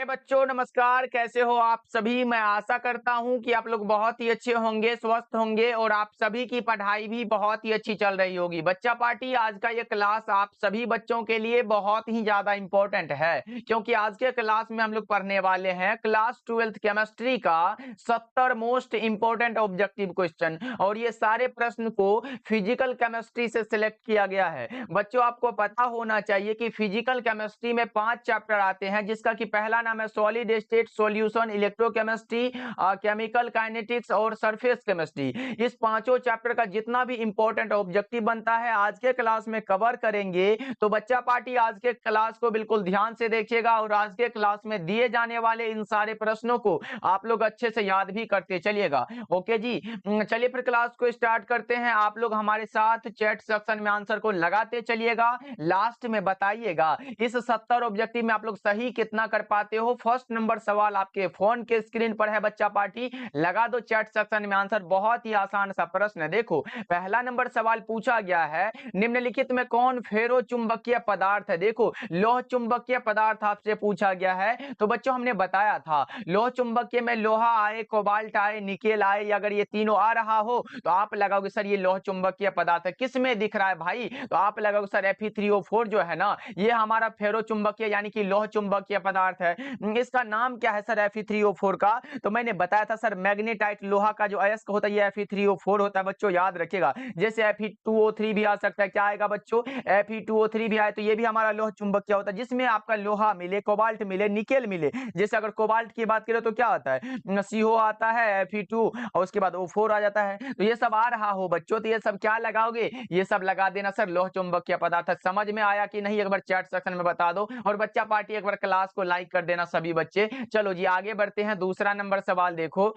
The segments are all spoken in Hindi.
बच्चों नमस्कार, कैसे हो आप सभी। मैं आशा करता हूं कि आप लोग बहुत ही अच्छे होंगे, स्वस्थ होंगे और आप सभी की पढ़ाई भी बहुत ही अच्छी चल रही होगी। बच्चा पार्टी आज का ये क्लास आप सभी बच्चों के लिए बहुत ही ज्यादा इंपॉर्टेंट है, क्योंकि आज के क्लास में हम लोग पढ़ने वाले हैं क्लास 12th केमिस्ट्री का 70 मोस्ट इंपॉर्टेंट ऑब्जेक्टिव क्वेश्चन, और ये सारे प्रश्न को फिजिकल केमिस्ट्री से सिलेक्ट किया गया है। बच्चों आपको पता होना चाहिए कि फिजिकल केमिस्ट्री में 5 चैप्टर आते हैं, जिसका कि पहला नाम है solid state solution, electrochemistry, chemical kinetics और सरफेस केमिस्ट्री। इस पांचों चैप्टर का जितना भी इंपॉर्टेंट ऑब्जेक्टिव बनता है आज के क्लास में कवर करेंगे। तो बच्चा पार्टी आज के क्लास को बिल्कुल ध्यान से देखिएगा और आज के क्लास में दिए जाने वाले इन सारे प्रश्नों को आप लोग अच्छे से याद भी करते चलिएगा। ओके जी, चलिए फिर क्लास को स्टार्ट करते हैं। आप लोग हमारे साथ चैट सेक्शन में आंसर को लगाते चलिएगा, लास्ट में बताइएगा इस 70 ऑब्जेक्टिव में आप लोग सही कितना कर पाते हो। फर्स्ट नंबर सवाल आपके फोन के स्क्रीन पर है बच्चा पार्टी, लगा दो चैट सेक्शन में आंसर। बहुत ही आसान सा प्रश्न है। देखो पहला नंबर सवाल पूछा गया है, निम्नलिखित में कौन फेरो चुंबकीय पदार्थ है। देखो लोह चुंबकीय पदार्थ आपसे पूछा गया है, तो बच्चों हमने बताया था लोह चुंबकीय में लोहा आए, कोबाल्ट आए, निकेल आए, अगर ये तीनों आ रहा हो तो आप लगाओगे सर ये लोह चुंबकीय पदार्थ है। किस में दिख रहा है भाई, तो आप लगाओगे सर Fe3O4 जो है ना ये हमारा फेरो चुंबकीय यानी कि लोह चुंबकीय पदार्थ है। इसका नाम क्या है सर Fe3O4 का, तो मैंने बताया था सर मैग्नेटाइट लोहा का जो अयस्क होता है ये Fe3O4 होता है। बच्चों याद रखिएगा, जैसे Fe2O3 भी आ सकता है, क्या आएगा बच्चों Fe2O3 भी आए तो ये भी हमारा लोह चुंबकीय होता है, जिसमें आपका लोहा मिले, कोबाल्ट मिले, निकेल मिले। जैसे अगर कोबाल्ट की बात करें तो क्या आता है CO आता है Fe2 और उसके बाद O4 आ जाता है। तो ये सब आ रहा हो बच्चों तो ये सब क्या लगाओगे, ये सब लगा देना सर लोह चुंबकीय पदार्थ। समझ में आया कि नहीं एक बार चैट सेक्शन में बता दो, और बच्चा पार्टी एक बार क्लास को लाइक कर देना सभी बच्चे। चलो जी आगे बढ़ते हैं, दूसरा नंबर सवाल देखो।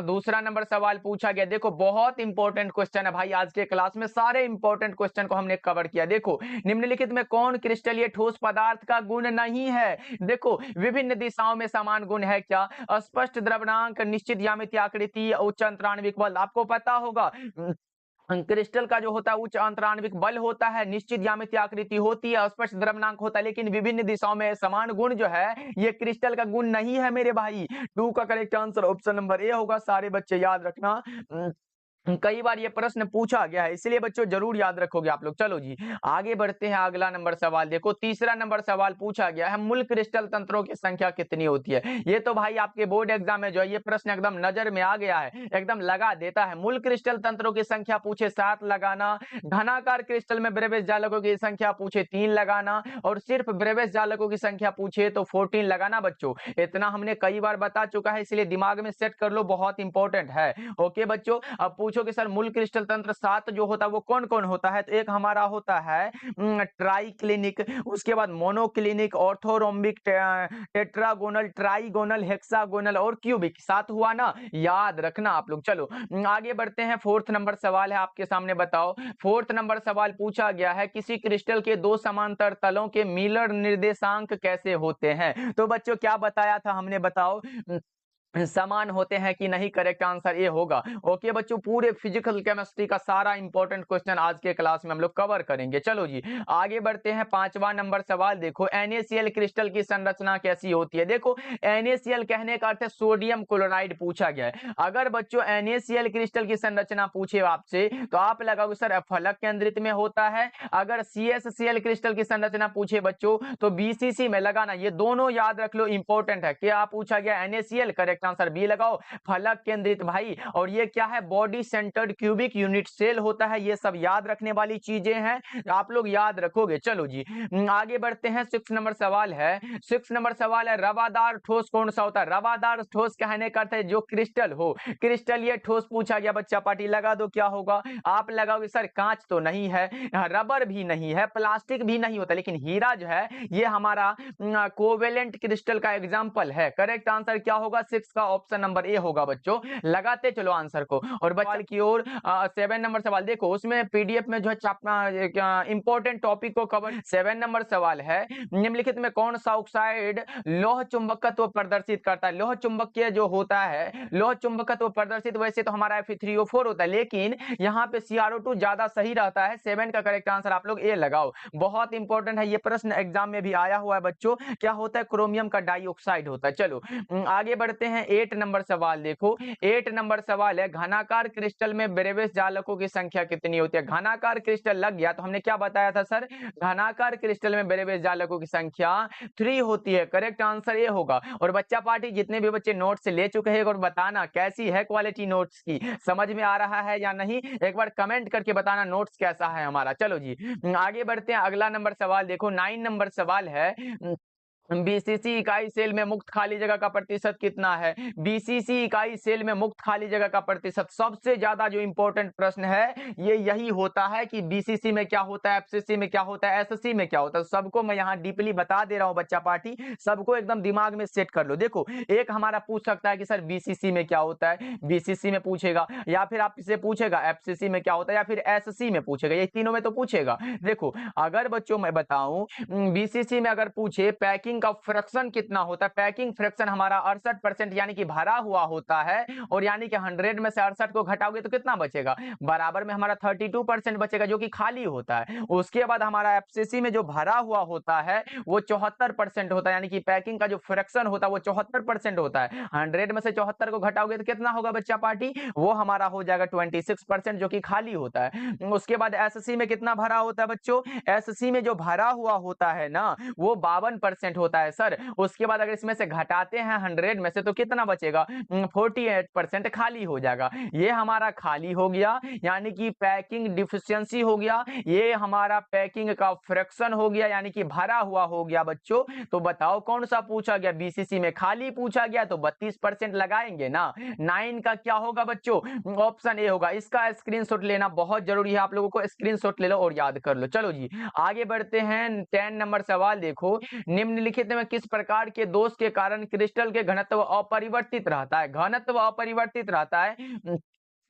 दूसरा नंबर सवाल पूछा गया, देखो बहुत इंपॉर्टेंट क्वेश्चन है भाई। आज के क्लास में सारे इंपॉर्टेंट क्वेश्चन को हमने कवर किया। देखो निम्नलिखित में कौन क्रिस्टलीय ठोस पदार्थ का गुण नहीं है। देखो विभिन्न दिशाओं में समान गुण है क्या, स्पष्ट द्रव्यंक, निश्चित ज्यामितीय आकृति, उच्च अंतराण्विक बल। आपको पता होगा क्रिस्टल का जो होता है उच्च अंतराण्विक बल होता है, निश्चित ज्यामितीय आकृति होती है, स्पष्ट द्रव्यंक होता है, लेकिन विभिन्न दिशाओं में समान गुण जो है ये क्रिस्टल का गुण नहीं है मेरे भाई। 2 का correct answer option number A होगा। सारे बच्चे याद रखना, कई बार ये प्रश्न पूछा गया है, इसलिए बच्चों जरूर याद रखोगे आप लोग। चलो जी आगे बढ़ते हैं, अगला नंबर सवाल देखो। तीसरा नंबर सवाल पूछा गया है, मूल क्रिस्टल तंत्रों की संख्या कितनी होती है। ये तो भाई आपके बोर्ड एग्जाम में जो है ये प्रश्न एकदम नजर में आ गया है, एकदम लगा देता है। मूल क्रिस्टल तंत्रों की संख्या पूछे 7 लगाना, घनाकार क्रिस्टल में ब्रेविस जालकों की संख्या पूछे 3 लगाना, और सिर्फ ब्रेविस जालकों की संख्या पूछे तो 14 लगाना। बच्चों इतना हमने कई बार बता चुका है, इसलिए दिमाग में सेट कर लो, बहुत इंपॉर्टेंट है। ओके बच्चों, अब पूछो कि सर मूल क्रिस्टल तंत्र 7 जो होता है वो कौन कौन होता है, तो एक हमारा होता है ट्राइक्लिनिक, उसके बाद monoclinic, orthorhombic, tetragonal, trigonal, hexagonal और क्यूबिक। 7 हुआ ना, याद रखना आप लोग। चलो आगे बढ़ते हैं, फोर्थ नंबर सवाल है आपके सामने, बताओ। फोर्थ नंबर सवाल पूछा गया है, किसी क्रिस्टल के दो समांतर तलों के मिलर निर्देशांक कैसे होते हैं। तो बच्चों क्या बताया था हमने, बताओ समान होते हैं कि नहीं। करेक्ट आंसर ये होगा। ओके बच्चों, पूरे फिजिकल केमिस्ट्री का सारा इंपॉर्टेंट क्वेश्चन आज के क्लास में हम लोग कवर करेंगे। चलो जी आगे बढ़ते हैं, पांचवा नंबर सवाल देखो, NaCl क्रिस्टल की संरचना कैसी होती है। देखो NaCl कहने का अर्थ है सोडियम क्लोराइड पूछा गया है। अगर बच्चों NaCl क्रिस्टल की संरचना पूछे आपसे तो आप लगाओगे सर फलक केंद्रित में होता है। अगर CsCl क्रिस्टल की संरचना पूछे बच्चों तो BCC में लगाना। ये दोनों याद रख लो, इंपॉर्टेंट है। क्या पूछा गया, NaCl, करेक्ट आंसर बी लगाओ, फलक केंद्रित भाई। और ये क्या है, body centred cubic unit cell होता है। ये सब याद रखने वाली चीजें हैं, आप लोग याद रखोगे। चलो जी आगे बढ़ते हैं, 6 नंबर सवाल है। 6 नंबर सवाल है, रवादार ठोस कौन सा होता है। रवादार ठोस कहने का अर्थ है जो क्रिस्टल हो, क्रिस्टल ये ठोस पूछा गया। बच्चा पार्टी लगा दो, क्या होगा, आप लगाओगे सर कांच तो नहीं है, रबर भी नहीं है, प्लास्टिक भी नहीं होता, लेकिन हीरा जो है ये हमारा कोवेलेंट क्रिस्टल का एग्जाम्पल है। करेक्ट आंसर क्या होगा, 6 इसका ऑप्शन नंबर ए होगा बच्चों। लगाते चलो आंसर को। और बच्चा की ओर 7 नंबर सवाल देखो, उसमें पीडीएफ में जो है इंपॉर्टेंट टॉपिक को कवर। 7 नंबर सवाल है, निम्नलिखित में कौन सा ऑक्साइड लौह चुंबकत्व प्रदर्शित करता है? लौह चुंबकीय जो होता है, लौह चुंबकत्व प्रदर्शित वैसे तो हमारा Fe3O4 होता है, लेकिन यहाँ पे CrO2 ज्यादा सही रहता है। 7 का करेक्ट आंसर आप लोग ए लगाओ। बहुत इंपॉर्टेंट है ये प्रश्न, एग्जाम में भी आया हुआ है बच्चों। क्या होता है? क्रोमियम का डाइऑक्साइड होता है। चलो आगे बढ़ते हैं। 8 नंबर सवाल देखो, 8 नंबर सवाल है, घनाकार क्रिस्टल में ब्रेविस जालकों की संख्या कितनी होती है? घनाकार क्रिस्टल लग गया तो हमने क्या बताया था सर? घनाकार क्रिस्टल में ब्रेविस जालकों की संख्या 3 होती है। करेक्ट आंसर ये होगा। और बच्चा पार्टी जितने भी बच्चे नोट्स ले चुके हैं, और बताना कैसी है क्वालिटी नोट्स की, समझ में आ रहा है या नहीं, एक बार कमेंट करके बताना नोट्स कैसा है हमारा। चलो जी आगे बढ़ते हैं। अगला नंबर सवाल देखो, 9 नंबर सवाल है, बीसीसी इकाई सेल में मुक्त खाली जगह का प्रतिशत कितना है? बीसीसी इकाई सेल में मुक्त खाली जगह का प्रतिशत, सबसे ज्यादा जो इंपॉर्टेंट प्रश्न है ये यही होता है कि बीसीसी में क्या होता है, एफसीसी में क्या होता है, एसएससी में क्या होता है। सबको मैं यहाँ डीपली बता दे रहा हूँ बच्चा पार्टी, सबको एकदम दिमाग में सेट कर लो। देखो एक हमारा पूछ सकता है कि सर बीसीसी में क्या होता है, बीसीसी में पूछेगा, या फिर आपसे पूछेगा एफसीसी में क्या होता है, या फिर एसएससी में पूछेगा, ये तीनों में तो पूछेगा। देखो अगर बच्चों मैं बताऊं बीसीसी में अगर पूछे पैकिंग का फ्रैक्शन कितना होता है, पैकिंग फ्रैक्शन हमारा 68% यानी कि भरा हुआ होता है, और यानी कि 100 में से 68 को घटाओगे तो कितना बचेगा? बराबर में हमारा 32% बचेगा जो कि खाली होता है। उसके बाद हमारा एफसीसी में जो भरा हुआ होता है वो 74% होता है, यानी कि पैकिंग का जो फ्रैक्शन होता है वो 74% होता है। 100 में से 74 को घटाओगे तो कितना होगा बच्चा पार्टी? वो हमारा हो जाएगा 26% जो कि खाली होता है। उसके बाद एससी में कितना भरा होता है बच्चों? एससी में जो भरा हुआ होता है ना वो 52% होता है सर। उसके बाद अगर इसमें से घटाते हैं 100 में से तो कितना बचेगा? 48% खाली हो जाएगा। ये हमारा खाली हो गया, यानी कि पैकिंग डिफिशियंसी हो गया। ये हमारा पैकिंग का फ्रैक्शन हो गया, यानी कि भरा हुआ हो गया बच्चों। तो बताओ कौन सा पूछा गया? बीसीसी में खाली पूछा गया तो 32% लगाएंगे ना। 9 का क्या होगा बच्चों? ऑप्शन ए होगा। इसका स्क्रीनशॉट लेना बहुत जरूरी है, आप लोगों को स्क्रीनशॉट ले लो और याद कर लो। चलो जी आगे बढ़ते हैं। 10 नंबर सवाल देखो, निम्नलिखित में किस प्रकार के दोष के कारण क्रिस्टल के घनत्व अपरिवर्तित रहता है? घनत्व अपरिवर्तित रहता है।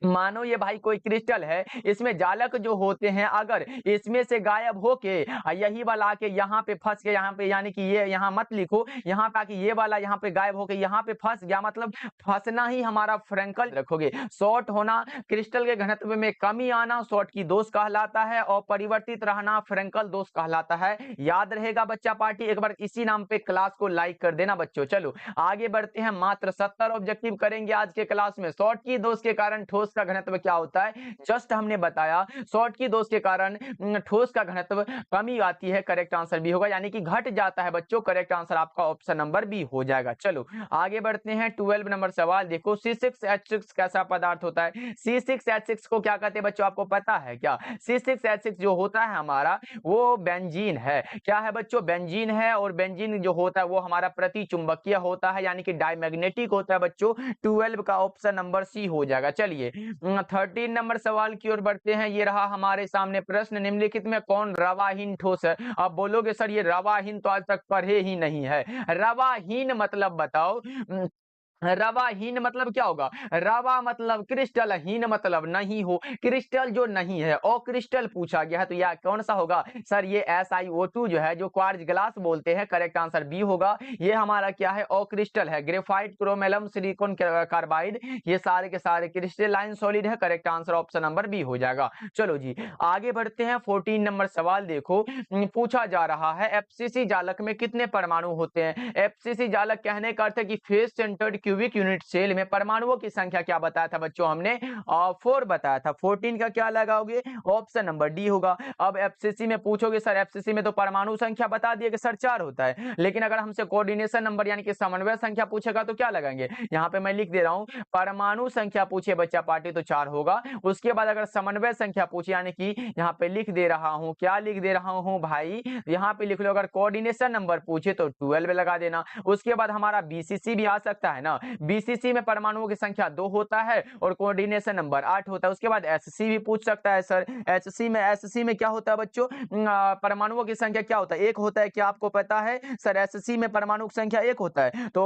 मानो ये भाई कोई क्रिस्टल है, इसमें जालक जो होते हैं अगर इसमें से गायब होके यही वाला आके यहाँ पे फंस गया, यहाँ पे यानी कि ये यहाँ मत लिखो, यहाँ पे आके ये वाला यहाँ पे गायब होके यहाँ पे फंस गया, मतलब फंसना ही हमारा फ्रैंकल रखोगे। शॉर्ट होना, क्रिस्टल के घनत्व में कमी आना शॉर्ट की दोष कहलाता है, और परिवर्तित रहना फ्रैंकल दोष कहलाता है। याद रहेगा बच्चा पार्टी, एक बार इसी नाम पे क्लास को लाइक कर देना बच्चों। चलो आगे बढ़ते हैं। मात्र 70 ऑब्जेक्टिव करेंगे आज के क्लास में। शॉर्ट की दोष के कारण ठोस का घनत्व क्या होता है? जस्ट हमने बताया शॉर्ट की दोष के कारण ठोस का घनत्व कमी आती है। करेक्ट आंसर बी होगा, यानी कि घट जाता है बच्चों। करेक्ट आंसर आपका ऑप्शन नंबर बी हो जाएगा। चलो आगे बढ़ते हैं। 12 नंबर सवाल देखो, C6H6 कैसा पदार्थ होता है? C6H6 को क्या कहते हैं बच्चों, आपको पता है क्या? C6H6 जो होता है हमारा वो बेंजीन है। क्या है बच्चों? बेंजीन है। और बेंजीन जो होता है वो हमारा प्रति चुंबकीय होता है, यानी कि डायमैग्नेटिक होता है बच्चों। 12 का ऑप्शन नंबर सी हो जाएगा। चलिए 13 नंबर सवाल की ओर बढ़ते हैं। ये रहा हमारे सामने प्रश्न, निम्नलिखित में कौन रवाहीन ठोस है? आप बोलोगे सर ये रवाहीन तो आज तक पढ़े ही नहीं है। रवाहीन मतलब बताओ। रवाहीन मतलब क्या होगा? रवा मतलब क्रिस्टल, हीन मतलब नहीं हो, क्रिस्टल जो नहीं है। और क्रिस्टल पूछा गया है तो यह कौन सा होगा सर? ये SiO2 जो है, जो क्वार्ट्ज ग्लास बोलते हैं। करेक्ट आंसर बी होगा। ये हमारा क्या है? और क्रिस्टल है। ग्रेफाइट, क्रोमेलम, सिलिकॉन कार्बाइड, ये सारे के सारे क्रिस्टलाइन सॉलिड है। Correct answer option number B हो जाएगा। चलो जी आगे बढ़ते हैं। 14 नंबर सवाल देखो, पूछा जा रहा है एफसीसी जालक में कितने परमाणु होते हैं? एफसीसी जालक कहने का अर्थ है कि face centred cubic unit cell में परमाणुओं की संख्या क्या बताया था बच्चों? हमने 4 बताया था। 14 का क्या लगाओगे? ऑप्शन नंबर डी होगा। अब एफसीसी में पूछोगे सर एफसीसी में तो परमाणु संख्या बता दिए कि सर 4 होता है, लेकिन अगर हमसे कोऑर्डिनेशन नंबर यानी कि समन्वय संख्या पूछेगा तो क्या लगाएंगे? यहाँ पे मैं लिख दे रहा हूँ, परमाणु संख्या पूछे बच्चा पार्टी तो 4 होगा। उसके बाद अगर समन्वय संख्या पूछे, यानी कि यहाँ पे लिख दे रहा हूँ, क्या लिख दे रहा हूँ भाई, यहाँ पे लिख लो। अगर कोऑर्डिनेशन नंबर पूछे तो 12 लगा देना। उसके बाद हमारा बीसीसी भी आ सकता है ना, ना। बीसीसी में परमाणुओं की संख्या 2 होता है और कोऑर्डिनेशन नंबर 8 होता है। उसके बाद एससी भी पूछ सकता है सर। एससी में क्या होता है बच्चों? परमाणुओं की संख्या क्या होता है? 1 होता है। क्या आपको पता है सर? एससी में परमाणु की संख्या 1 होता है। तो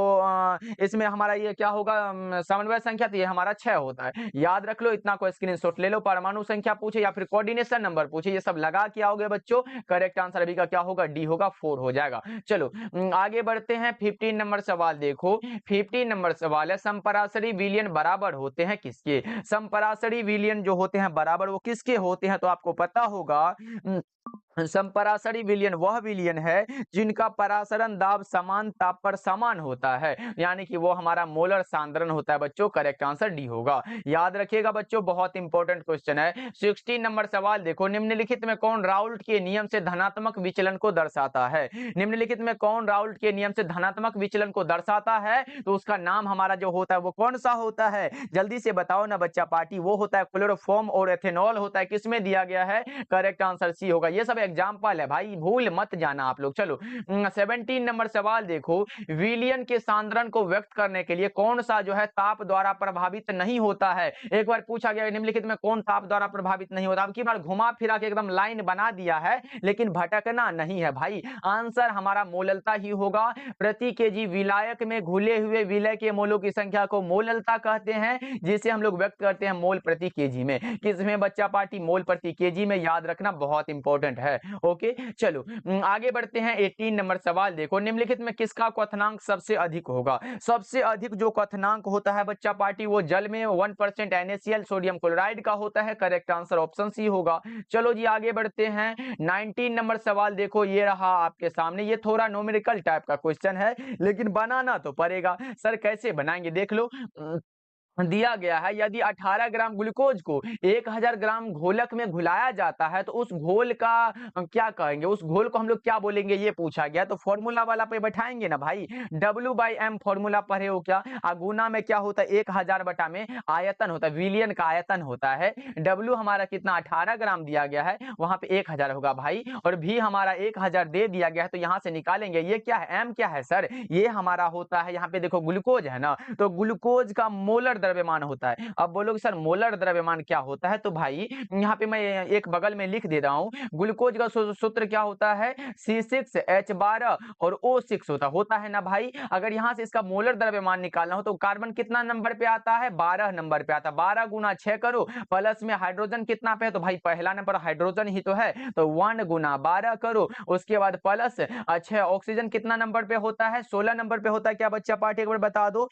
इसमें हमारा ये क्या होगा? समन्वय संख्या, तो ये हमारा 6 होता है। याद रख लो, इतना को स्क्रीनशॉट ले लो। परमाणु संख्या पूछे या फिर कोऑर्डिनेशन नंबर पूछे, ये सब लगा के आओगे बच्चों। करेक्ट आंसर अभी का क्या होगा? डी होगा, 4 हो जाएगा। चलो आगे बढ़ते हैं। 15 नंबर सवाल देखो। 15 नंबर सवाल है, समपराशरी विलयन बराबर होते हैं किसके? समपराशरी विलयन जो होते हैं बराबर, वो किसके होते हैं? तो आपको पता होगा समपराशरी विलयन वह विलयन है जिनका परासरण दाब समान ताप पर समान होता है, यानी कि वो हमारा मोलर सांद्रण होता है बच्चों। करेक्ट आंसर डी होगा। याद रखिएगा बच्चों, बहुत इंपॉर्टेंट क्वेश्चन है। 16 नंबर सवाल देखो। निम्नलिखित में कौन राउल्ट के नियम से धनात्मक विचलन को दर्शाता है? निम्नलिखित में कौन राउल्ट के नियम से धनात्मक विचलन को दर्शाता है? तो उसका नाम हमारा जो होता है वो कौन सा होता है? जल्दी से बताओ ना बच्चा पार्टी। वो होता है क्लोरोफॉर्म और एथेनॉल होता है। किसमें दिया गया है? करेक्ट आंसर सी होगा। ये सब एग्जाम्पल है भाई, भूल मत जाना आप लोग। चलो 17 नंबर सवाल देखो। विलयन के सांद्रण को व्यक्त करने के लिए कौन सा जो है ताप द्वारा प्रभावित नहीं होता है? एक बार पूछा गया निम्नलिखित में कौन ताप द्वारा प्रभावित नहीं होता। अब की बार घुमा फिरा के एकदम लाइन बना दिया है, लेकिन भटकना नहीं है भाई। आंसर हमारा मोललता ही होगा। प्रति केजी विलायक में घुले हुए विलय के मोलों की संख्या को मोललता कहते हैं, जिसे हम लोग व्यक्त करते हैं मोल प्रति केजी में। किसमें बच्चा पार्टी? मोल प्रति केजी में। याद रखना, बहुत इंपॉर्टेंट है। ओके चलो आगे बढ़ते हैं। 18 नंबर सवाल देखो। निम्नलिखित में किसका क्वथनांक सबसे अधिक होगा? सबसे अधिक जो क्वथनांक होता है बच्चा पार्टी, वो जल में 1% NaCl सोडियम क्लोराइड का होता है। करेक्ट आंसर ऑप्शन सी होगा। चलो जी आगे बढ़ते हैं। 19 नंबर सवाल देखो, ये रहा आपके सामने। ये थोड़ा न्यूमेरिकल टाइप का क्वेश्चन है, लेकिन बनाना तो पड़ेगा। सर कैसे बनाएंगे देख लो। दिया गया है, यदि 18 ग्राम ग्लूकोज को 1000 ग्राम घोलक में घुलाया जाता है तो उस घोल का क्या कहेंगे? उस घोल को हम लोग क्या बोलेंगे, ये पूछा गया। तो फॉर्मूला वाला पे बैठाएंगे ना भाई। W/M फॉर्मूला पढ़े हो क्या? गुना में क्या होता है? 1000 बटा में आयतन होता है, विलियन का आयतन होता है। W हमारा कितना? 18 ग्राम दिया गया है, वहां पे 1000 होगा भाई। और V हमारा 1000 दे दिया गया है, तो यहां से निकालेंगे। ये क्या है? M क्या है सर? ये हमारा होता है, यहाँ पे देखो ग्लूकोज है ना, तो ग्लूकोज का मोलर द्रव्यमान होता है। अब बोलोगे सर मोलर द्रव्यमान क्या होता है? तो भाई यहाँ पे मैं एक बगल में लिख दे रहा हूँ। ग्लूकोज का सूत्र क्या होता है? C6H12 और O6 होता है ना भाई। अगर यहाँ से इसका मोलर द्रव्यमान निकालना हो तो कार्बन कितना नंबर पे आता है? 12 नंबर पे आता है। 12 गुना 6 करो, प्लस में हाइड्रोजन कितना पे है? तो भाई पहला नंबर हाइड्रोजन ही तो है, तो 1 गुना 12 करो। उसके बाद प्लस 6 ऑक्सीजन कितना नंबर पे होता है? 16 नंबर पे होता है। क्या बच्चा पार्टी एक बार बता दो,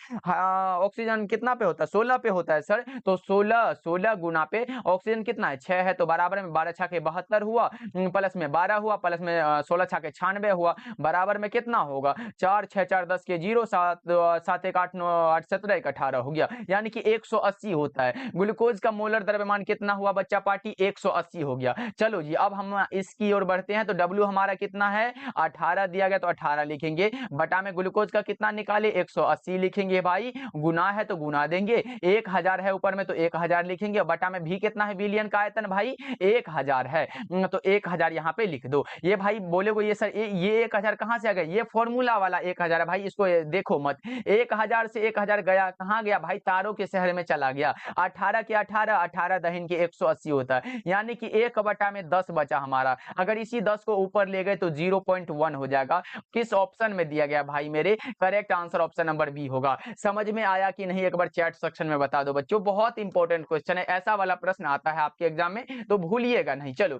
ऑक्सीजन कितना पे होता है? 16 पे होता है सर। तो 16 गुना पे ऑक्सीजन कितना है? 6 है, तो बराबर में 12 छके 72 हुआ, प्लस में 12 हुआ, प्लस में 16 छके 96 हुआ, बराबर में कितना होगा? 4 6 4 10 के 0, 7 7 1 8 9 8 17 1 18 हो गया, यानी कि 180 होता है। ग्लूकोज का मोलर द्रव्यमान कितना हुआ बच्चा पार्टी? 180 हो गया। चलो जी अब हम इसकी ओर बढ़ते हैं। तो W हमारा कितना है? 18 दिया गया, तो 18 लिखेंगे। बटा में ग्लूकोज का कितना निकाले? 180 लिखेंगे भाई। गुना है तो गुना देंगे। 1000 है ऊपर में, तो 1000 लिखेंगे। बटा में भी कितना है? विलियन का आयतन भाई 1000 है, तो 1000 यहाँ पे लिख दो। ये भाई बोलोगे ये सर ये 1000 कहाँ से आ गया? ये फॉर्मूला वाला 1000 है भाई, इसको देखो मत। 1000 से 1000 गया कहाँ गया भाई? तारों के शहर में चला गया। 18 के 18, 18 दहिन के 180 होता है, यानी कि 1 बटा में 10 बचा हमारा। अगर इसी 10 को ऊपर ले गए तो 0.1 हो जाएगा। किस ऑप्शन में दिया गया भाई मेरे? Correct answer option number B होगा। समझ में आया कि नहीं? एक बार चैट सेक्शन में बता दो बच्चों। बहुत इंपॉर्टेंट क्वेश्चन है, ऐसा वाला प्रश्न आता है आपके एग्जाम में, तो भूलिएगा नहीं। चलो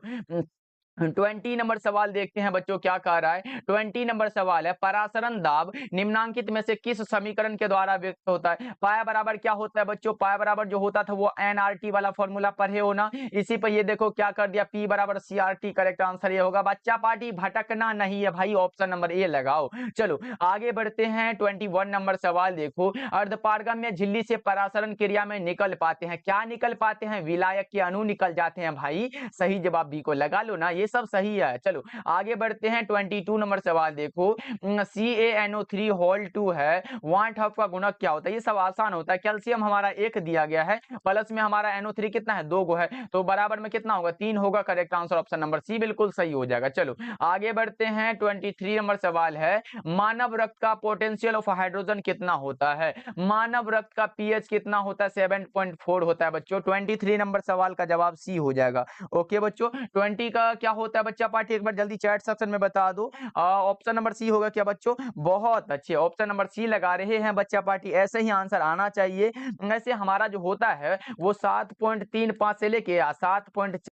20 नंबर सवाल देखते हैं बच्चों क्या कह रहा है। 20 नंबर सवाल है, परासरण दाब निम्नांकित में से किस समीकरण के द्वारा व्यक्त होता है? पाया बराबर क्या होता है बच्चों? पाया बराबर जो होता था वो NRT वाला फॉर्मूला पढ़े हो ना। इसी पर ये देखो क्या कर दिया, P बराबर CRT। करेक्ट आंसर ये होगा। बच्चा पार्टी भटकना नहीं है भाई, ऑप्शन नंबर ए लगाओ। चलो आगे बढ़ते हैं। 21 नंबर सवाल देखो, अर्धपारगम्य झिल्ली से परासरण क्रिया में निकल पाते हैं, क्या निकल पाते हैं? विलायक के अणु निकल जाते हैं भाई। सही जवाब बी को लगा लो ना। ये सब सही है। चलो आगे बढ़ते हैं, 22 नंबर सवाल देखो, CaNO3 होल 2 है, 1/2 का गुणक क्या होता है? ये सब आसान होता है। कैल्शियम हमारा 1 दिया गया है, प्लस में हमारा NO3 कितना है, 2 गो है, तो बराबर में कितना होगा, 3 होगा। Correct answer option number C बिल्कुल सही हो जाएगा। चलो आगे बढ़ते हैं, 23 नंबर सवाल है, मानव रक्त का पोटेंशियल ऑफ हाइड्रोजन कितना होता है? मानव रक्त का पीएच कितना होता है? 7.4 होता है बच्चों। 23 नंबर सवाल का जवाब सी हो जाएगा। ओके बच्चों, 20 का क्या होता है बच्चा पार्टी, एक बार जल्दी चैट सेक्शन में बता दो। ऑप्शन नंबर सी होगा क्या बच्चों? बहुत अच्छे, ऑप्शन नंबर सी लगा रहे हैं बच्चा पार्टी, ऐसे ही आंसर आना चाहिए। ऐसे हमारा जो होता है वो 7.35 से लेके 7.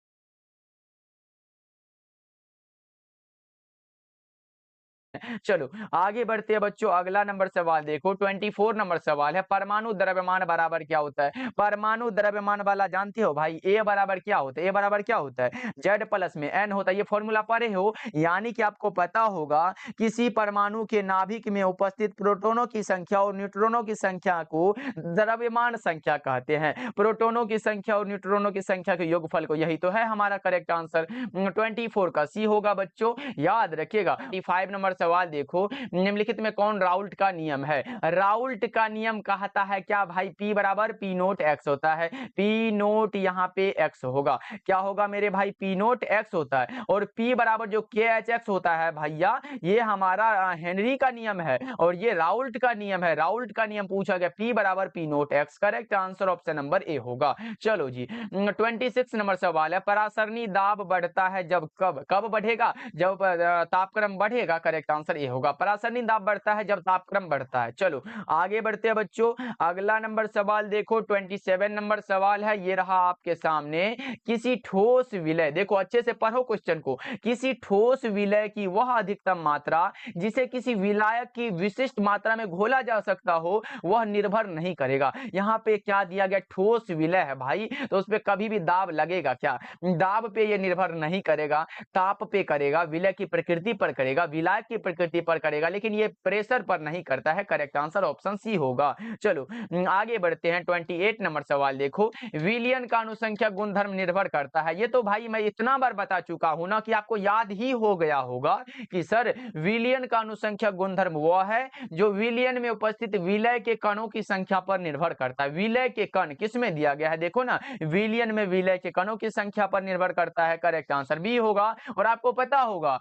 चलो आगे बढ़ते हैं बच्चों, अगला नंबर सवाल देखो, 24 नंबर सवाल है, परमाणु द्रव्यमान बराबर क्या होता है? परमाणु द्रव्यमान वाला जानते हो भाई, ए बराबर क्या होता है? ए बराबर क्या होता है? जेड प्लस में एन होता है। ये फॉर्मूला पढ़े हो, यानी कि आपको पता होगा किसी परमाणु के नाभिक में उपस्थित प्रोटॉनों की संख्या और न्यूट्रॉनों की संख्या को द्रव्यमान संख्या कहते हैं। प्रोटॉनों की संख्या और न्यूट्रॉनों की संख्या के योगफल को, यही तो है हमारा करेक्ट आंसर। 24 का सी होगा बच्चों, याद रखिएगा। 5 नंबर सवाल देखो, निम्नलिखित में कौन राउल्ट का नियम है? राउल्ट का नियम कहता है क्या भाई, P बराबर P नोट एक्स होता है। P नोट यहाँ पे एक्स होगा, क्या होगा मेरे भाई? P नोट एक्स होता है। और P बराबर जो KHX होता है भैया, ये हमारा हेनरी का नियम है, और ये राउल्ट का नियम है। राउल्ट का नियम पूछा गया, P बराबर P naught x. Correct answer option number A होगा। चलो जी, 26 नंबर सवाल है, परासरणी दाब बढ़ता है जब, कब बढ़ेगा? जब तापक्रम बढ़ेगा। करेक्ट आंसर ये होगा, परासरणी दाब बढ़ता है जब तापक्रम बढ़ता है। चलो आगे बढ़ते हैं बच्चों, अगला नंबर सवाल देखो, 27 नंबर सवाल है, ये रहा आपके सामने, किसी ठोस विलय, देखो अच्छे से पढ़ो क्वेश्चन को, किसी ठोस विलय की वह अधिकतम मात्रा जिसे किसी विलायक की विशिष्ट मात्रा में घोला जा सकता हो, वह निर्भर नहीं करेगा। यहाँ पे क्या दिया गया, ठोस विलय है भाई, तो उस पर कभी भी दाब लगेगा क्या? दाब पे ये निर्भर नहीं करेगा, ताप पे करेगा, विलय की प्रकृति पर करेगा, विलायक की प्रकृति पर करेगा, लेकिन ये प्रेशर पर नहीं करता है। करेक्ट आंसर ऑप्शन सी होगा। चलो आगे बढ़ते हैं, 28 नंबर सवाल देखो, विलियन का अनुसंख्या गुणधर्म निर्भर करता है। ये तो भाई मैं इतना बार बता चुका हूं ना कि आपको याद ही हो गया होगा कि सर विलियन का अनुसंख्या गुणधर्म वह है जो विलियन में उपस्थित विलय के कणों की संख्या पर निर्भर करता है। विलय के कण किसमें दिया गया है, देखो ना, विलियन में विलय के कणों की संख्या पर निर्भर करता है। करेक्ट आंसर बी होगा। और आपको पता होगा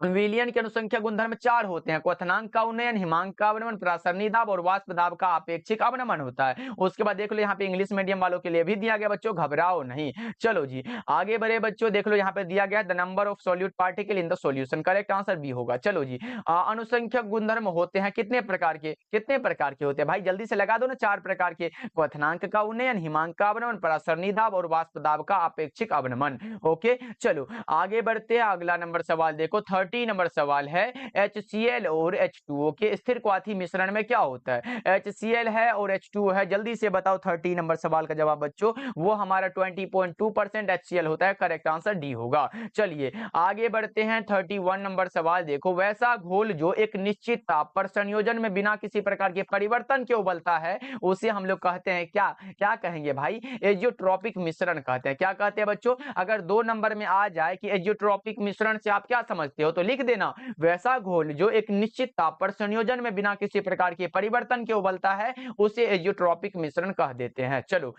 विलियन की अनुसंख्या गुणधर्म 4 होते हैं, क्वथनांक का उन्नयन, हिमांक का अवनमन, प्रासरणी दाब और वाष्प दाब का आपेक्षिक अवनमन होता है। उसके बाद देख लो यहाँ पे इंग्लिश मीडियम वालों के लिए भी दिया गया बच्चों, घबराओ नहीं। चलो जी आगे बढ़े बच्चों, देख लो यहाँ पे दिया गया the number of solute particle in the solution. Correct answer B होगा। चलो जी, अनुसंख्यक गुणधर्म होते हैं कितने प्रकार के, कितने प्रकार के होते हैं भाई, जल्दी से लगा दो ना, 4 प्रकार के, क्वथनांक का उन्नयन, हिमांक का अवनमन, प्रासरणी दाब और वाष्प दाब का आपेक्षिक अवनमन। ओके चलो आगे बढ़ते हैं, अगला नंबर सवाल देखो, 30 नंबर सवाल है, HCl और H2O के स्थिर क्वाथी मिश्रण में क्या होता है? HCl है और H2O है, जल्दी से बताओ 30 नंबर सवाल का जवाब बच्चों, वो हमारा 20.2% HCl होता है। करेक्ट आंसर डी होगा। चलिए आगे बढ़ते हैं, 31 नंबर सवाल देखो, वैसा घोल जो एक निश्चित ताप पर संयोजन में बिना किसी प्रकार के परिवर्तन के उबलता है, उसे हम लोग कहते हैं क्या, क्या कहेंगे भाई? एजियोट्रॉपिक मिश्रण कहते हैं। क्या कहते हैं बच्चों? अगर 2 नंबर में आ जाए कि एजियोट्रॉपिक मिश्रण से आप क्या समझते हो, तो लिख देना, वैसा घोल जो एक निश्चित ताप पर संयोजन में बिना किसी प्रकार के परिवर्तन के उबलता है, उसे एजियोट्रॉपिक मिश्रण कह देते हैं। चलो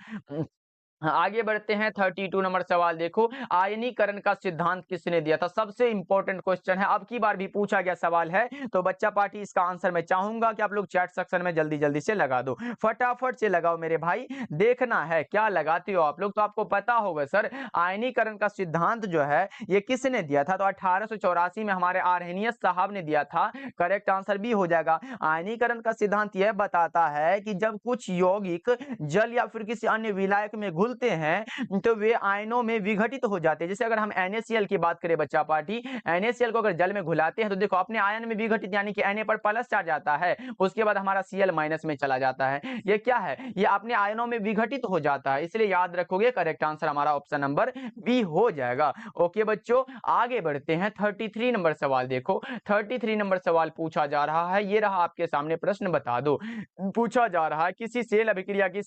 आगे बढ़ते हैं, 32 नंबर सवाल देखो, आयनीकरण का सिद्धांत किसने दिया था? सबसे इंपॉर्टेंट क्वेश्चन है, अब की बार भी पूछा गया सवाल है, तो बच्चा पार्टी इसका आंसर मैं चाहूंगा कि आप लोग चैट सेक्शन में जल्दी जल्दी से लगा दो, फटाफट से लगाओ मेरे भाई, देखना है क्या लगाते हो आप लोग। तो आपको पता होगा सर, आयनीकरण का सिद्धांत जो है ये किसने दिया था? तो 1884 में हमारे आर्हेनियस साहब ने दिया था। करेक्ट आंसर भी हो जाएगा। आयनीकरण का सिद्धांत यह बताता है कि जब कुछ यौगिक जल या फिर किसी अन्य विलायक में घुल हैं तो वे आयनों में विघटित हो जाते हैं। जैसे अगर हम NaCl की बात करें बच्चा पार्टी, NaCl को अगर जल में घुलाते हैं तो देखो अपने आयन में विघटित, यानी कि Na पर प्लस चार्ज आता है, उसके बाद हमारा Cl माइनस में चला जाता है। ये क्या है? ये अपने आयनों में विघटित हो जाता है, इसलिए याद रखोगे। करेक्ट आंसर हमारा ऑप्शन नंबर बी हो जाएगा। ओके बच्चों आगे बढ़ते हैं, 33 नंबर सवाल देखो, 33 नंबर सवाल पूछा जा रहा है, ये रहा आपके सामने प्रश्न, बता दो। पूछा जा रहा है किसी सेल अभिक्रिया की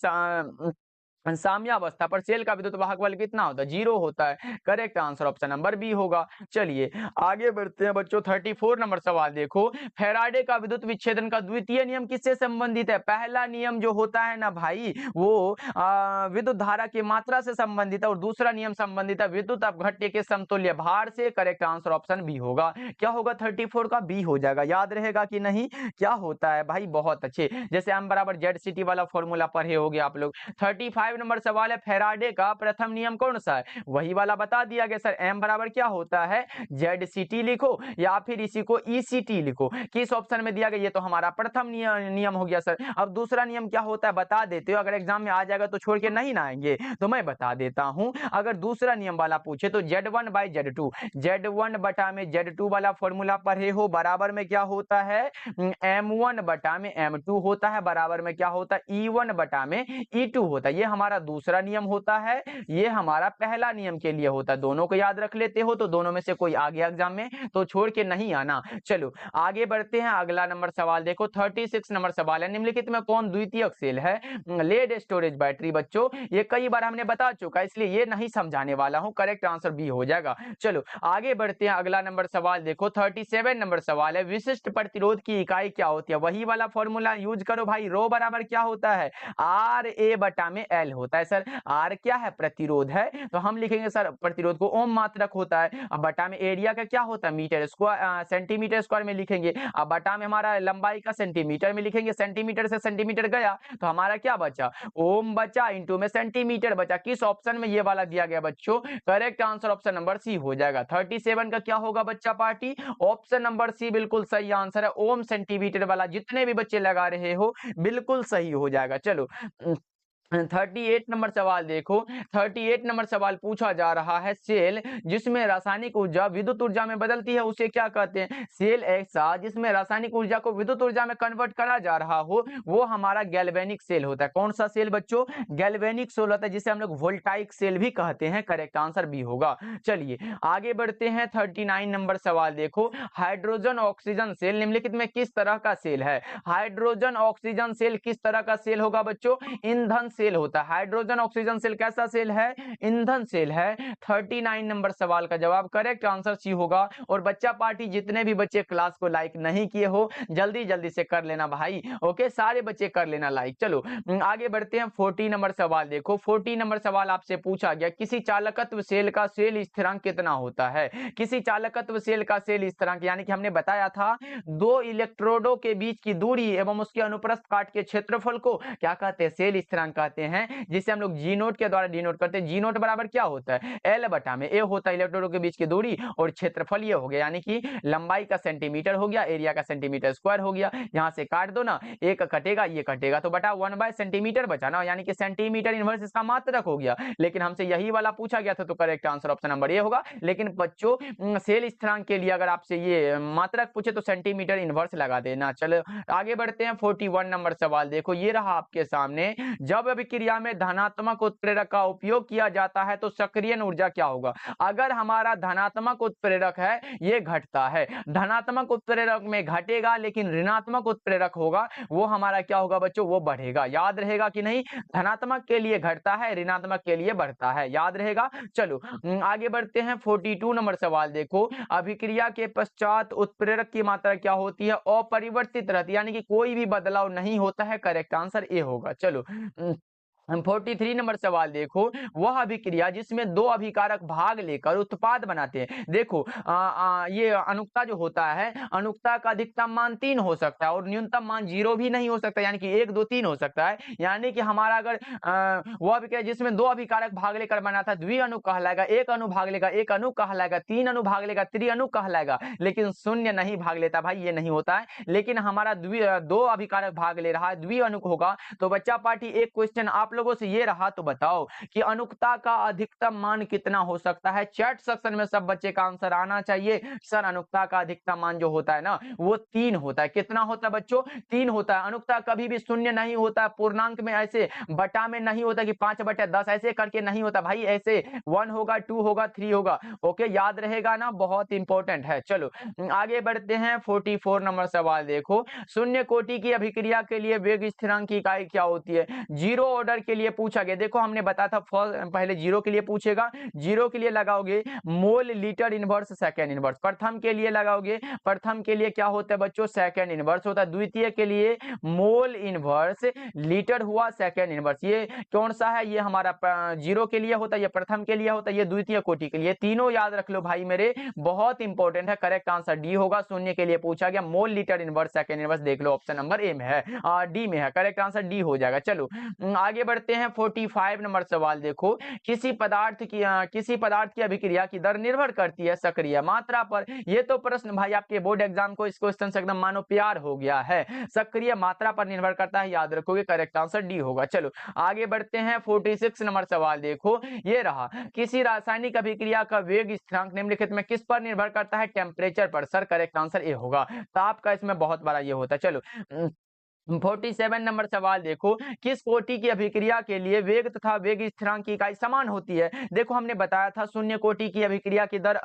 साम्यावस्था पर सेल का विद्युत वाहक बल कितना होता है? 0 होता है। Correct answer option number B होगा। चलिए आगे बढ़ते हैं बच्चों। 34 नंबर सवाल देखो, फैराडे का विद्युत विच्छेदन का द्वितीय नियम किससे संबंधित है? पहला नियम जो होता है ना भाई, वो विद्युत धारा की मात्रा से संबंधित है, और दूसरा नियम संबंधित है विद्युत अपघट्य के समतुल्य भार से। करेक्ट आंसर ऑप्शन बी होगा। क्या होगा? 34 का बी हो जाएगा। याद रहेगा कि नहीं? क्या होता है भाई? बहुत अच्छे। जैसे M बराबर ZCT वाला फॉर्मूला पढ़े होगे आप लोग। 35 नंबर सवाल है, फैराडे का प्रथम नियम कौन सा है? वही वाला बता दिया गया सर। M बराबर क्या होता है? ZCT लिखो या फिर इसी को ECT लिखो। किस ऑप्शन में दिया गया? ये तो हमारा प्रथम नियम हो गया सर। अब दूसरा नियम क्या होता है बता देते हो? अगर एग्जाम में आ जाएगा तो छोड़ के नहीं ना आएंगे, तो मैं बता देता हूं। अगर दूसरा नियम वाला पूछे तो Z1 बाई Z2, Z1 बटा में Z2 वाला फॉर्मूला पढ़े हो, बराबर में क्या होता है? M1 बटा में M2 होता है, बराबर में क्या होता है? E1 बटा में E2 होता है। ये हमारा दूसरा नियम होता है, ये हमारा पहला नियम के लिए होता है। दोनों को याद रख लेते हो तो दोनों में से कोई आ गया एग्जाम में तो छोड़ के नहीं आना। चलो आगे बढ़ते हैं। अगला नंबर सवाल देखो, 36 नंबर सवाल है, निम्नलिखित में कौन द्वितीयक सेल है? Lead storage battery. बच्चों ये कई बार हमने बता चुका है, इसलिए ये नहीं समझाने वाला हूं। करेक्ट आंसर बी हो जाएगा। चलो आगे बढ़ते हैं। अगला नंबर सवाल देखो, 37 नंबर सवाल है, विशिष्ट प्रतिरोध की इकाई क्या होती है? वही वाला फॉर्मूला यूज करो भाई। रो बराबर क्या होता है? RA बटा में L होता है। सर R क्या है? प्रतिरोध है, तो हम लिखेंगे सर प्रतिरोध को ओम मात्रक होता है। अब बटा में एरिया का क्या होता है? मीटर स्क्वायर, सेंटीमीटर स्क्वायर में लिखेंगे। अब बटा में हमारा लंबाई का सेंटीमीटर में लिखेंगे। सेंटीमीटर से सेंटीमीटर गया तो हमारा क्या बचा? ओम बचा, इंटू में सेंटीमीटर बचा। किस ऑप्शन में ये वाला दिया गया बच्चों? Correct answer option number C हो जाएगा। 37 का क्या होगा बच्चा पार्टी? ऑप्शन नंबर सी बिल्कुल सही आंसर है। ओम सेंटीमीटर वाला जितने भी बच्चे लगा रहे हो बिल्कुल सही हो जाएगा। चलो 38 नंबर सवाल देखो। 38 नंबर सवाल पूछा जा रहा है, सेल जिसमें रासायनिक ऊर्जा विद्युत ऊर्जा में बदलती है उसे क्या कहते हैं? सेल ऐसा जिसमें रासायनिक ऊर्जा को विद्युत ऊर्जा में कन्वर्ट करा जा रहा हो वो हमारा गैल्वेनिक सेल होता है। कौन सा सेल बच्चों? गैल्वेनिक सेल होता है, जिसे हम लोग वोल्टाइक सेल भी कहते हैं। करेक्ट आंसर बी होगा। चलिए आगे बढ़ते हैं। 39 नंबर सवाल देखो, हाइड्रोजन ऑक्सीजन सेल निम्नलिखित में किस तरह का सेल है? हाइड्रोजन ऑक्सीजन सेल किस तरह का सेल होगा बच्चों? ईंधन सेल होता है। हाइड्रोजन ऑक्सीजन सेल कैसा सेल है? ईंधन सेल है। 39 नंबर सवाल का जवाब करेक्ट आंसर सी होगा। और बच्चा पार्टी जितने भी बच्चे क्लास को लाइक नहीं किए हो जल्दी जल्दी से कर लेना भाई। ओके सारे बच्चे कर लेना लाइक। चलो आगे बढ़ते हैं। 40 नंबर सवाल देखो। 40 नंबर सवाल आपसे पूछा गया, किसी चालकत्व सेल का सेल स्थिरांक कितना होता है? किसी चालकत्व सेल का सेल स्थिरांक, यानी कि हमने बताया था दो इलेक्ट्रोडों के बीच की दूरी एवं उसके अनुप्रस्थ काट के क्षेत्रफल को क्या कहते हैं? सेल स्थिरांक कहते हैं, जिसे हम लोग जी नोट के द्वारा डिनोट करते हैं। जी नोट बराबर क्या होता है? L बटा में A होता है इलेक्ट्रोडों के बीच की दूरी, और क्षेत्रफल ये हो गया, यानी कि लंबाई का सेंटीमीटर हो गया, एरिया का सेंटीमीटर स्क्वायर हो गया। यहां से काट दो ना, एक कटेगा ये कटेगा तो बटा 1 बाय सेंटीमीटर बचा ना, यानी कि सेंटीमीटर इनवर्स इसका मात्रक हो गया। लेकिन हमसे यही वाला पूछा गया था तो correct answer option number A होगा। लेकिन बच्चों सेल स्थिरांक के लिए अगर आपसे ये मात्रक पूछे तो सेंटीमीटर इनवर्स लगा देना। चलो आगे बढ़ते हैं। 41 नंबर सवाल देखो, ये रहा आपके सामने, जब अभिक्रिया में धनात्मक उत्प्रेरक का उपयोग किया जाता है तो सक्रियण ऊर्जा क्या होगा? अगर हमारा धनात्मक उत्प्रेरक है ये घटता है, धनात्मक उत्प्रेरक में घटेगा, लेकिन ऋणात्मक उत्प्रेरक होगा वो हमारा क्या होगा बच्चों? वो बढ़ेगा। याद रहेगा कि नहीं? धनात्मक के लिए घटता है, ऋणात्मक के लिए बढ़ता है। याद रहेगा। चलो आगे बढ़ते हैं। 42 नंबर सवाल देखो, अभिक्रिया के पश्चात उत्प्रेरक की मात्रा क्या होती है? अपरिवर्तित रहती है, यानी कि कोई भी बदलाव नहीं होता है। करेक्ट आंसर ए होगा। चलो 43 नंबर सवाल देखो, वह अभिक्रिया जिसमें दो अभिकारक भाग लेकर उत्पाद बनाते हैं। देखो ये अनुक्ता जो होता है, अनुक्ता का अधिकतम मान 3 हो सकता है और न्यूनतम मान 0 भी नहीं हो सकता, यानी कि 1 2 3 हो सकता है। यानी कि हमारा अगर वह अभिक्रिया जिसमें दो अभिकारक भाग लेकर बनाता है द्विअणु कहलाएगा, एक अणु भाग लेगा एक अणु कहलाएगा, तीन अणु भाग लेगा त्रिअणु कहलाएगा। लेकिन शून्य नहीं भाग लेता भाई, ये नहीं होता है। लेकिन हमारा दो अभिकारक भाग ले रहा है, द्विअणु होगा। तो बच्चा पार्टी एक क्वेश्चन आप लोगों से ये रहा, तो बताओ कि अनुक्ता का अधिकतम मान कितना हो सकता है? चैट सेक्शन में सब बच्चे का आंसर आना चाहिए। सर अनुक्ता का अधिकतम मान जो होता है ना वो 3 होता है। कितना होता है बच्चों? 3 होता है। अनुक्ता कभी भी शून्य नहीं होता, पूर्णांक में ऐसे बटा में नहीं होता कि 5/10 ऐसे करके नहीं होता भाई, ऐसे 1 होगा 2 होगा 3 होगा। ओके याद रहेगा ना, बहुत इंपॉर्टेंट है। चलो आगे बढ़ते हैं। 44 नंबर सवाल देखो, शून्य कोटि की अभिक्रिया के लिए वेग स्थिरांक की इकाई क्या होती है? जीरो ऑर्डर के लिए पूछा गया, देखो हमने बताया था पहले जीरो के लिए पूछेगा, जीरो के लिए लगाओगे mole litre inverse second inverse, प्रथम के लिए लगाओगे, प्रथम के लिए क्या होता है बच्चों सेकंड इनवर्स होता है, द्वितीय के लिए मोल इनवर्स लीटर हुआ सेकंड इनवर्स। ये कौन सा है, ये हमारा जीरो के लिए होता है, ये प्रथम के लिए होता है, ये द्वितीय कोटि के लिए, तीनों याद रख लो भाई मेरे, बहुत इंपॉर्टेंट है। करेक्ट आंसर डी होगा, शून्य के लिए पूछा गया mole litre inverse second inverse, देख लो ऑप्शन नंबर ए में है, डी में है, करेक्ट आंसर डी हो जाएगा। चलो आगे बढ़ते हैं 45 नंबर सवाल देखो, किसी पदार्थ की अभिक्रिया की दर निर्भर करती है सक्रिय मात्रा पर। ये तो प्रश्न भाई आपके बोर्ड एग्जाम को इस क्वेश्चन से एकदम मानो प्यार हो गया है, सक्रिय मात्रा पर निर्भर करता है, याद रखोगे, करेक्ट आंसर डी होगा। चलो आगे बढ़ते हैं 46 नंबर सवाल देखो, ये रहा, किसी रासायनिक अभिक्रिया का वेग स्थिरांक निम्नलिखित में किस पर निर्भर करता है, टेम्परेचर पर। सर करेक्ट आंसर ए होगा, ताप का इसमें बहुत बड़ा ये होता है। चलो 47 नंबर सवाल देखो, किस कोटि की अभिक्रिया के लिए वेग तथा वेग स्थिरांक की इकाई समान होती है। देखो हमने बताया था शून्य कोटि की अभिक्रिया की दर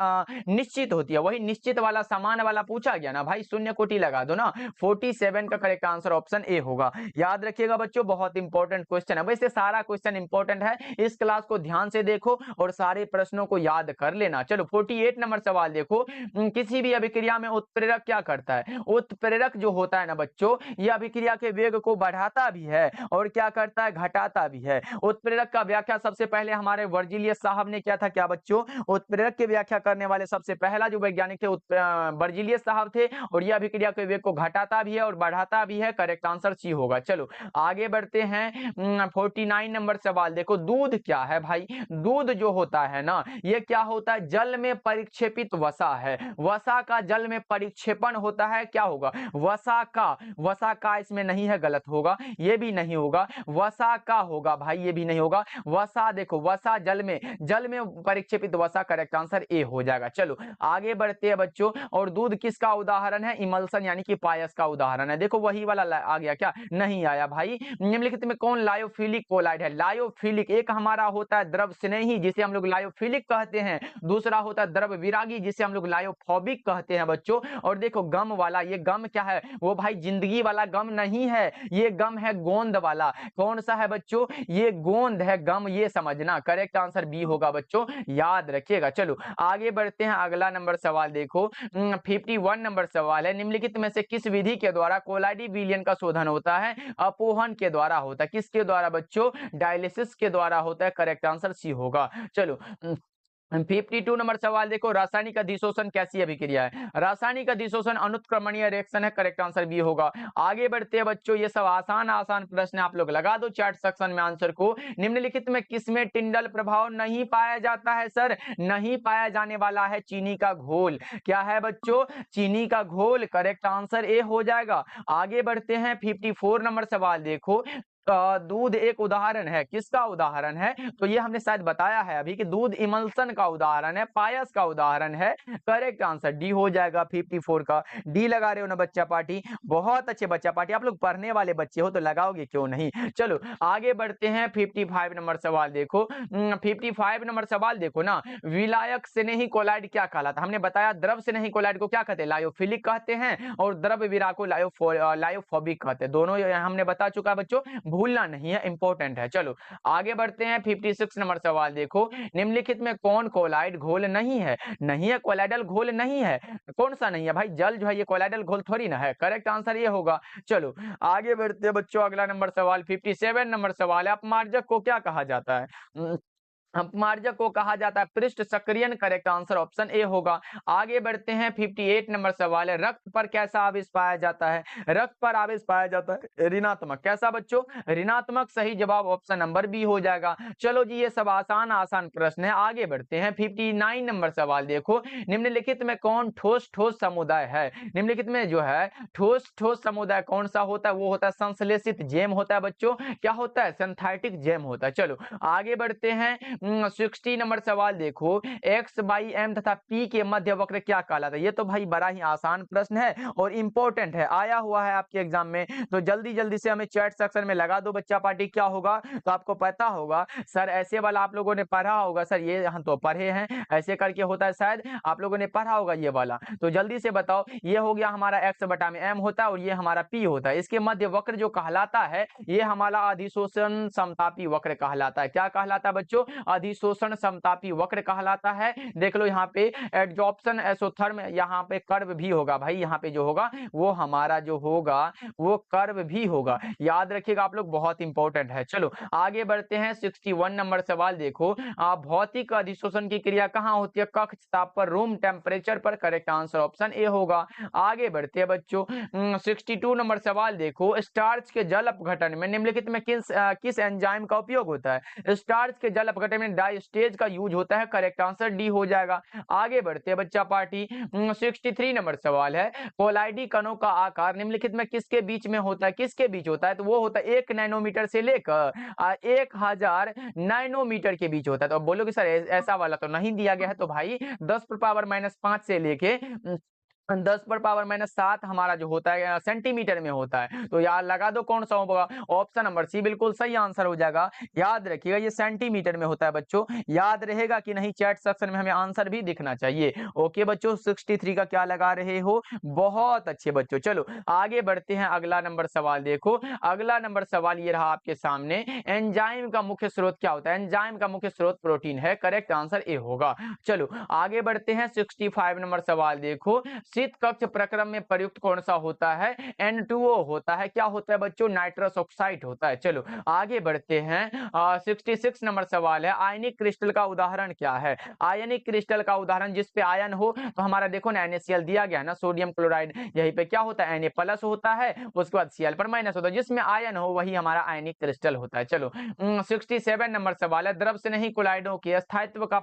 निश्चित होती है, वही निश्चित वाला समान वाला पूछा गया ना भाई, शून्य कोटि लगा दो ना, 47 का करेक्ट आंसर ऑप्शन ए होगा, याद रखिएगा बच्चों, बहुत इंपॉर्टेंट क्वेश्चन है। वैसे सारा क्वेश्चन इंपॉर्टेंट है, इस क्लास को ध्यान से देखो और सारे प्रश्नों को याद कर लेना। चलो 48 नंबर सवाल देखो, किसी भी अभिक्रिया में उत्प्रेरक क्या करता है, उत्प्रेरक जो होता है ना बच्चों, यह अभिक्रिया के वेग को बढ़ाता भी है और क्या करता है, घटाता भी है। उत्प्रेरक का व्याख्या सबसे पहले हमारे वर्जिलियस साहब ने किया था, क्या बच्चों, उत्प्रेरक की व्याख्या करने वाले सबसे पहला जो वैज्ञानिक थे वर्जिलियस साहब थे, और यह अभिक्रिया के वेग को घटाता भी है और बढ़ाता भी है, करेक्ट आंसर सी होगा। चलो आगे बढ़ते हैं 49 नंबर सवाल देखो, दूध क्या है भाई, दूध जो होता है ना, ये क्या होता है, जल में परिक्षेपित वसा है, वसा का जल में परिक्षेपण होता है, क्या होगा, वसा का इसमें नहीं है, गलत होगा, ये भी नहीं होगा, वसा का होगा भाई, ये भी नहीं होगा, वसा देखो, वसा जल में परिक्षेपित वसा, करेक्ट आंसर ए हो जाएगा। चलो आगे बढ़ते हैं बच्चों, और दूध किसका उदाहरण है, इमल्सन यानी कि पायस का उदाहरण है। देखो वही वाला आ गया क्या, नहीं आया भाई। निम्नलिखित में कौन लायोफिलिक कोलाइड है, लायोफिलिक एक हमारा होता है द्रव स्नेही जिसे हम लोग लायोफिलिक कहते हैं, दूसरा होता है द्रव विरागी जिसे हम लोग लायोफोबिक कहते हैं बच्चों। और देखो गम वाला, ये गम क्या है, वो भाई जिंदगी वाला गम नहीं है, ये गम है गोंद वाला, कौन सा है बच्चों, ये गोंद है गम, ये समझना, करेक्ट आंसर बी होगा बच्चों, याद रखिएगा। चलो आगे बढ़ते हैं, अगला नंबर सवाल देखो 51 नंबर सवाल है, निम्नलिखित में से किस विधि के द्वारा कोलाइडी विलयन का शोधन होता है, अपोहन के द्वारा होता है, किसके द्वारा बच्चों, डायलिसिस के द्वारा होता है, करेक्ट आंसर सी होगा। चलो 52 नंबर सवाल देखो, रासायनिक अधिशोषण कैसी अभिक्रिया है, रासायनिक अधिशोषण अनुत्क्रमणीय रिएक्शन है, करेक्ट आंसर बी होगा। आगे बढ़ते हैं बच्चों, ये सब आसान प्रश्न आप लोग लगा दो चैट सेक्शन में आंसर को। निम्नलिखित में किसमें टिंडल प्रभाव नहीं पाया जाता है, सर नहीं पाया जाने वाला है चीनी का घोल, क्या है बच्चों, चीनी का घोल, करेक्ट आंसर ए हो जाएगा। आगे बढ़ते हैं 54 नंबर सवाल देखो, दूध एक उदाहरण है, किसका उदाहरण है, तो ये हमने शायद बताया है अभी कि दूध इमल्सन का उदाहरण है, पायस का उदाहरण है, करेक्ट आंसर डी हो जाएगा। 54 का डी लगा रहे हो ना बच्चा पार्टी, बहुत अच्छे बच्चा पार्टी, आप लोग पढ़ने वाले बच्चे हो तो लगाओगे क्यों नहीं। चलो आगे बढ़ते हैं 55 नंबर सवाल देखो, 55 नंबर सवाल देखो ना, विलायक स्नेही कोलाइड क्या कहलाता है, हमने बताया द्रव स्नेही कोलाइड को क्या कहते हैं, लायोफिलिक कहते हैं, और द्रव विरा को लायोफोबिक कहते हैं, दोनों हमने बता चुका बच्चों, भूलना नहीं है, इंपॉर्टेंट है। चलो आगे बढ़ते हैं 56 नंबर सवाल देखो, निम्नलिखित में कौन कोलाइड घोल नहीं है, नहीं है कोलाइडल घोल नहीं है, कौन सा नहीं है भाई, जल जो है ये कोलाइडल घोल थोड़ी ना है, करेक्ट आंसर ये होगा। चलो आगे बढ़ते हैं बच्चों, अगला नंबर सवाल 57 नंबर सवाल है, अपमार्जक को क्या कहा जाता है, अपमार्जक को कहा जाता है पृष्ठ सक्रियन, करेक्ट आंसर ऑप्शन ए होगा। आगे बढ़ते हैं 58 नंबर सवाल है, रक्त पर कैसा आवेश पाया जाता है, रक्त पर आवेश पाया जाता है ऋणात्मक, कैसा बच्चों, ऋणात्मक, सही जवाब ऑप्शन नंबर बी हो जाएगा। चलो जी ये सब आसान प्रश्न है। आगे बढ़ते हैं 59 नंबर सवाल देखो, निम्नलिखित में कौन ठोस समुदाय है, निम्नलिखित में जो है ठोस समुदाय कौन सा होता है, वो होता है संश्लेषित जेम होता है बच्चों, क्या होता है, सिंथेटिक जेम होता है। चलो आगे बढ़ते हैं 60 नंबर सवाल देखो, x बाई एम तथा p के मध्य वक्र क्या कहलाता है? ये तो भाई बड़ा ही आसान प्रश्न है और इंपॉर्टेंट है, आया हुआ है आपके एग्जाम में। तो जल्दी जल्दी से हमें चैट सेक्शन में लगा दो बच्चा पार्टी, क्या होगा? तो आपको पता होगा सर, ऐसे वाला आप लोगों ने पढ़ा होगा सर, ये हम तो पढ़े हैं, ऐसे करके होता है, शायद आप लोगों ने पढ़ा होगा ये वाला। तो जल्दी से बताओ, ये हो गया हमारा x बटा में m होता है और ये हमारा p होता है। इसके मध्य वक्र जो कहलाता है, ये हमारा अधिशोषण समतापी वक्र कहलाता है। क्या कहलाता है बच्चों? अधिशोषण समतापी वक्र कहलाता है। देख लो यहाँ पे एडजॉर्प्शन एसोथर्म, यहाँ पे कर्व भी होगा भाई, यहाँ पे जो होगा वो हमारा जो होगा वो कर्व भी होगा, याद रखिएगा आप लोग, बहुत इंपॉर्टेंट है। चलो आगे बढ़ते हैं। 61 नंबर सवाल देखो, भौतिक अधिशोषण की क्रिया कहाँ होती है? कक्ष ताप पर, रूम टेम्परेचर पर। करेक्ट आंसर ऑप्शन ए होगा। आगे बढ़ते हैं बच्चों। 62 नंबर सवाल देखो, स्टार्च के जल अपघटन में निम्नलिखित में किस एंजाइम का उपयोग होता है? स्टार्च के जल अपघटन में डाइस्टेज का यूज होता है। करेक्ट आंसर डी हो जाएगा। आगे बढ़ते हैं बच्चा पार्टी। 63 नंबर सवाल है, कोलाइडी कणों का आकार निम्नलिखित में किसके बीच में होता है? किसके बीच होता है? तो वो होता है 1 नैनोमीटर से लेकर 1000 नैनोमीटर के बीच होता है। तो अब बोलोगे सर ऐसा वाला तो नहीं दिया गया है, तो भाई 10⁻⁻5 से लेके 10⁻⁻7 हमारा जो होता है सेंटीमीटर में होता है। तो यार लगा दो कौन सा होगा? ऑप्शन नंबर सी बिल्कुल सही आंसर हो जाएगा। याद रखिएगा ये सेंटीमीटर में होता है बच्चों, याद रहेगा कि नहीं? चैट सेक्शन में हमें आंसर भी दिखना चाहिए। ओके बच्चों, 63 का क्या लगा रहे हो? बहुत अच्छे बच्चों। चलो आगे बढ़ते हैं, अगला नंबर सवाल देखो। अगला नंबर सवाल ये रहा आपके सामने, एंजाइम का मुख्य स्रोत क्या होता है? एंजाइम का मुख्य स्रोत प्रोटीन है। करेक्ट आंसर ए होगा। चलो आगे बढ़ते हैं। 65 नंबर सवाल देखो, शीत कक्ष प्रक्रम में प्रयुक्त कौन सा होता है? N2O होता है। क्या होता है बच्चों? नाइट्रस ऑक्साइड होता है। चलो आगे बढ़ते हैं। 66 नंबर सवाल है, आयनिक क्रिस्टल का उदाहरण क्या है? आयनिक क्रिस्टल का उदाहरण जिसपे आयन हो, तो हमारा देखो ना NaCl दिया गया ना, सोडियम क्लोराइड, यहीं पे क्या होता है? Na प्लस होता है, उसके बाद Cl पर माइनस होता है, जिसमें आयन हो वही हमारा आयनिक क्रिस्टल होता है। चलो 67 नंबर सवाल है, द्रव से नहीं कोलाइडों के स्थायित्व का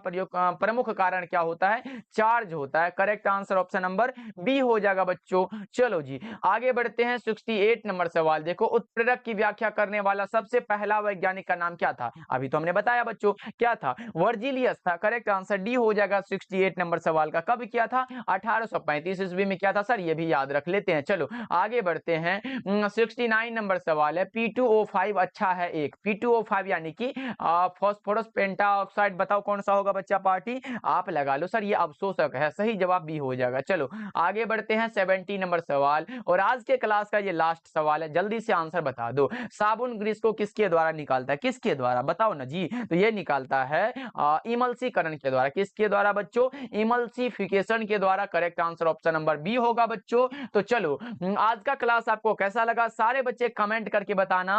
प्रमुख कारण क्या होता है? चार्ज होता है। Correct answer option number B हो जाएगा बच्चों। चलो जी आगे बढ़ते हैं। 68 नंबर सवाल देखो, उत्प्रेरक की व्याख्या करने वाला सबसे पहला वैज्ञानिक का नाम क्या था? अभी तो हमने बताया बच्चों, क्या था? वर्जिलियस था। करेक्ट आंसर डी हो जाएगा 68 नंबर सवाल का। कब किया था? 1835 ईस्वी में किया था सर, ये भी याद रख लेते हैं। चलो आगे बढ़ते हैं। 69 नंबर सवाल है, P2O5 अच्छा है एक, P2O5 यानी कि फास्फोरस पेंटाऑक्साइड, बताओ कौन सा होगा बच्चा पार्टी? आप लगा लो सर, ये अवशोषक है। सही जवाब बी हो जाएगा। चलो आगे बढ़ते हैं। 70 नंबर सवाल और आज के क्लास का ये लास्ट सवाल है, जल्दी से आंसर बता दो। साबुन ग्रीस को किसके द्वारा निकालता है? किसके द्वारा बताओ ना जी? तो ये निकालता है इमल्सीकरण के द्वारा। किसके द्वारा बच्चों? इमल्सिफिकेशन के द्वारा। Correct answer option number B होगा बच्चों। तो चलो आज का क्लास आपको कैसा लगा? सारे बच्चे कमेंट करके बताना।